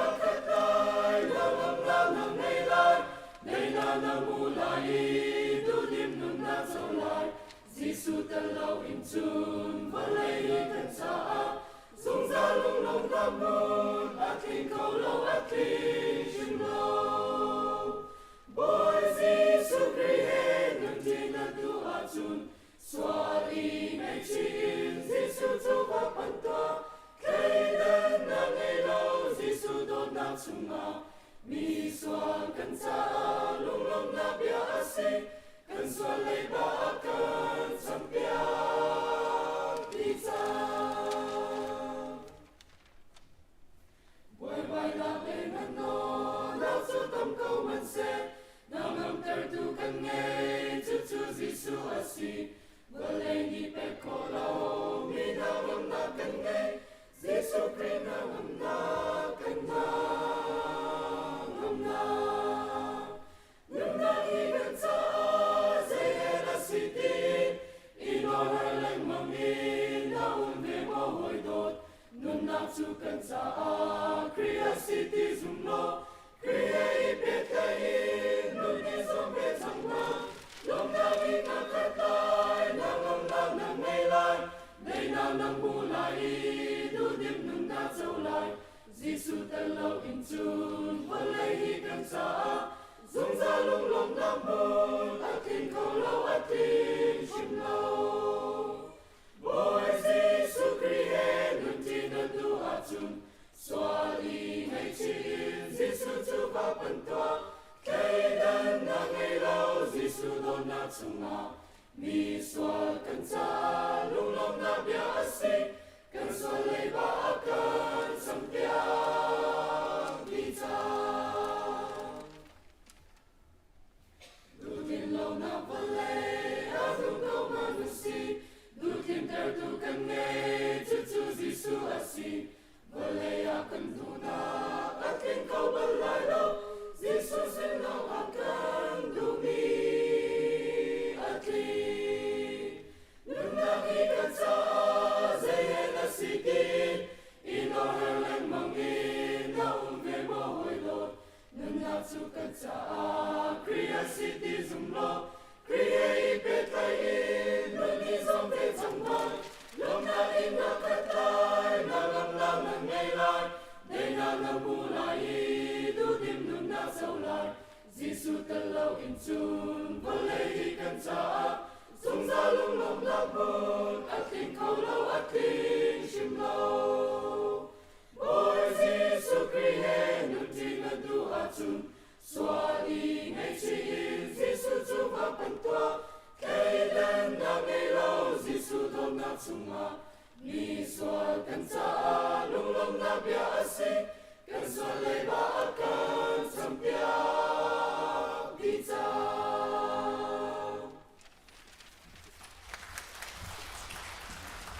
na khát lai na ngâm na na ngày lai đây na mu lai du dim nung na zo lai Giêsu ta lâu in chun và lấy thân cha dung ra lung lung ta mun a kinh câu lâu a kinh chim lâu boy Giêsu Christ nung tin na tu a chun xóa đi ngày chín Giêsu tu va pan toa cây đơn na ngày lâu Giêsu đốt na chung ma mi xóa cần cha lung lung na bia si cần xóa lấy ba cần sam bia đi cha boy bay na bên anh nó lao su tâm câu mình sẽ nào ngâm ter tu cần nghe chu Giêsu asi Balay ni peko lao mi na ngâm na cần nghe Giêsu Christ na ngâm na cần na ngâm na hi gần cha dây la si tin ino hai lành mang in na về mô hồi đột nung na chu cần cha Christ si ti zum no Christ biết cái nung ni som về chẳng na Lom na in na khát lai na ngâm na ngày lai đây na mu lai du dim nung na zo lai Giêsu ta lâu in chun và lấy hi cần cha dung ra lung lung na mun a kinh câu lâu a kinh chim lâu boy Giêsu Christ nung tin na tu a chun xóa đi ngày chín Giêsu tu va pan toa cây đơn na ngày lâu Giêsu đốt na chung ma mi xóa cần cha lung lung na bia si cần xóa lấy ba cần sam bia đi cha du tin lâu na vale a du câu ma nu si du tin ter tu cần nghe chu Giêsu asi vale a cần tu na a kinh câu ban lai lâu Giêsu xin lâu a cần du mi a kinh nung na hi cần cha dây la si tin ino hai lành mang in na về mô hồi đột nung na chu cần cha Christ si ti zum lo Christ biết cái in nung ni som về trong mai lom na in na khát lai na ngâm na ngày lai đây na mu lai du dim nung na zo lai Giêsu ta lâu in chun và lấy hi cần cha dung ra lung lung na mun a kinh câu lâu a kinh chim lâu boy Giêsu Christ nung tin na tu a chun xóa đi ngày chín Giêsu tu va pan toa cây đơn na ngày lâu Giêsu đốt na chung ma mi xóa cần cha lung lung na bia si